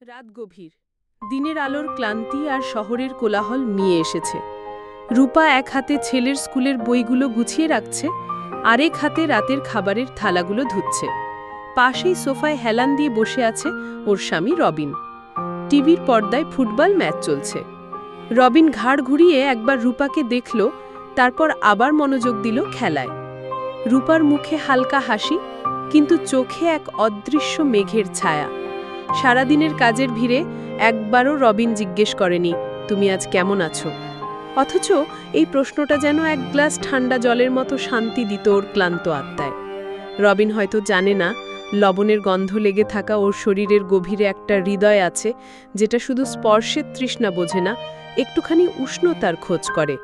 রাত গভীর। দিনের আলোর ক্লান্তি আর শহরের কোলাহল নিয়ে এসেছে। রূপা এক হাতে ছেলের স্কুলের বইগুলো গুছিয়ে রাখছে, আরেক হাতে রাতের খাবারের থালাগুলো ধুচ্ছে। পাশেই সোফায় হেলান দিয়ে বসে আছে ওর স্বামী রবিন। টিভির পর্দায় ফুটবল ম্যাচ চলছে। রবিন ঘাড় ঘুরিয়ে একবার রূপাকে দেখল, তারপর আবার মনোযোগ দিল খেলায়। রূপার মুখে হালকা হাসি, কিন্তু চোখে এক অদৃশ্য মেঘের ছায়া। সারাদিনের কাজের ভিড়ে একবারও রবিন জিজ্ঞেস করেনি, তুমি আজ কেমন আছো? অথচ এই প্রশ্নটা যেন এক গ্লাস ঠান্ডা জলের মতো শান্তি দিত ওর ক্লান্ত আত্মায়। রবিন হয়তো জানে না, লবণের গন্ধ লেগে থাকা ওর শরীরের গভীরে একটা হৃদয় আছে, যেটা শুধু স্পর্শের তৃষ্ণা বোঝে না, একটুখানি উষ্ণতার খোঁজ করে।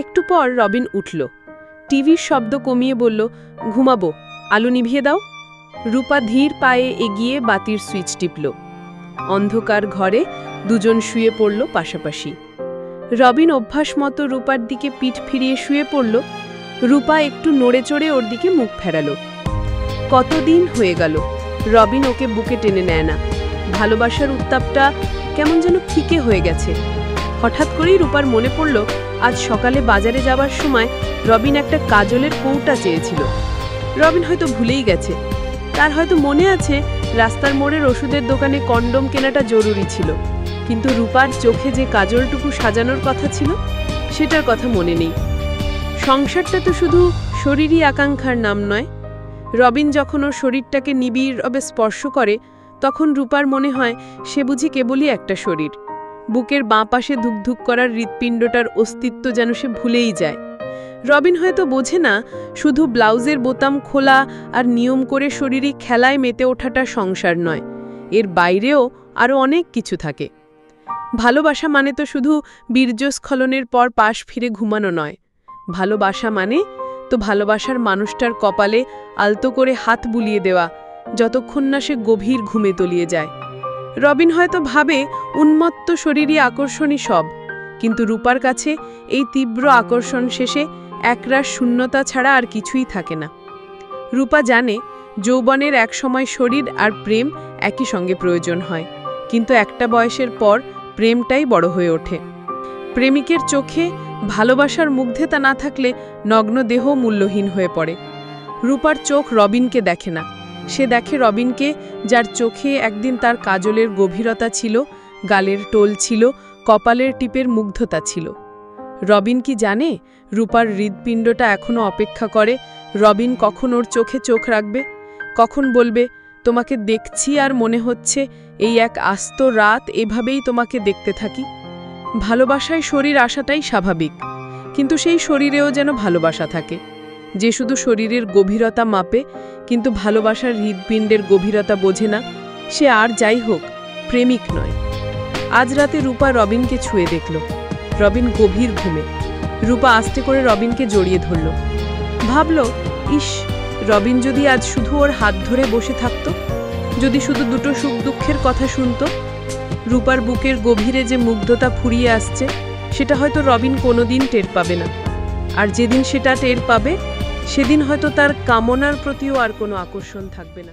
একটু পর রবিন উঠল, টিভির শব্দ কমিয়ে বলল, ঘুমাবো, আলো নিভিয়ে দাও। রূপা ধীর পায়ে এগিয়ে বাতির সুইচ টিপল। অন্ধকার ঘরে দুজন শুয়ে পড়ল পাশাপাশি। রবিন অভ্যাস মতো রূপার দিকে পিঠ ফিরিয়ে শুয়ে পড়ল। রূপা একটু নড়ে চড়ে ওর দিকে মুখ ফেরালো। কতদিন হয়ে গেল রবিন ওকে বুকে টেনে নেয় না। ভালোবাসার উত্তাপটা কেমন যেন ফিকে হয়ে গেছে। হঠাৎ করেই রূপার মনে পড়ল, আজ সকালে বাজারে যাবার সময় রবিন একটা কাজলের কৌটা চেয়েছিল। রবিন হয়তো ভুলেই গেছে। তার হয়তো মনে আছে রাস্তার মোড়ের ওষুধের দোকানে কন্ডম কেনাটা জরুরি ছিল, কিন্তু রূপার চোখে যে কাজলটুকু সাজানোর কথা ছিল সেটার কথা মনে নেই। সংসারটা তো শুধু শরীরী আকাঙ্ক্ষার নাম নয়। রবিন যখন ওর শরীরটাকে নিবিড়ভাবে স্পর্শ করে, তখন রূপার মনে হয় সে বুঝি কেবলই একটা শরীর। বুকের বাঁ পাশে ধুকধুক করার হৃৎপিণ্ডটার অস্তিত্ব যেন সে ভুলেই যায়। রবিন হয়তো বোঝে না, শুধু ব্লাউজের বোতাম খোলা আর নিয়ম করে শরীরে খেলায় মেতে ওঠাটা সংসার নয়, এর বাইরেও আরও অনেক কিছু থাকে। ভালোবাসা মানে তো শুধু বীর্যস্খলনের পর পাশ ফিরে ঘুমানো নয়। ভালোবাসা মানে তো ভালোবাসার মানুষটার কপালে আলতো করে হাত বুলিয়ে দেওয়া, যতক্ষণ না সে গভীর ঘুমে তলিয়ে যায়। রবিন হয়তো ভাবে উন্মত্ত শরীরী আকর্ষণই সব, কিন্তু রূপার কাছে এই তীব্র আকর্ষণ শেষে একরাশ শূন্যতা ছাড়া আর কিছুই থাকে না। রূপা জানে যৌবনের এক সময় শরীর আর প্রেম একই সঙ্গে প্রয়োজন হয়, কিন্তু একটা বয়সের পর প্রেমটাই বড় হয়ে ওঠে। প্রেমিকের চোখে ভালোবাসার মুগ্ধতা না থাকলে নগ্ন দেহ মূল্যহীন হয়ে পড়ে। রূপার চোখ রবিনকে দেখে না, সে দেখে রবিনকে, যার চোখে একদিন তার কাজলের গভীরতা ছিল, গালের টোল ছিল, কপালের টিপের মুগ্ধতা ছিল। রবিন কি জানে রূপার হৃৎপিণ্ডটা এখনো অপেক্ষা করে রবিন কখন ওর চোখে চোখ রাখবে, কখন বলবে, তোমাকে দেখছি আর মনে হচ্ছে এই এক আস্ত রাত এভাবেই তোমাকে দেখতে থাকি। ভালোবাসায় শরীর আসাটাই স্বাভাবিক, কিন্তু সেই শরীরেও যেন ভালোবাসা থাকে, যে শুধু শরীরের গভীরতা মাপে কিন্তু ভালোবাসার হৃৎপিণ্ডের গভীরতা বোঝে না, সে আর যাই হোক প্রেমিক নয়। আজ রাতে রূপা রবিনকে ছুঁয়ে দেখল। রবিন গভীর ঘুমে। রূপা আস্তে করে রবিনকে জড়িয়ে ধরল। ভাবল, ইস, রবিন যদি আজ শুধু ওর হাত ধরে বসে থাকত, যদি শুধু দুটো সুখ দুঃখের কথা শুনত। রূপার বুকের গভীরে যে মুগ্ধতা ফুরিয়ে আসছে, সেটা হয়তো রবিন কোনোদিন টের পাবে না। আর যেদিন সেটা টের পাবে, সেদিন হয়তো তার কামনার প্রতিও আর কোনো আকর্ষণ থাকবে না।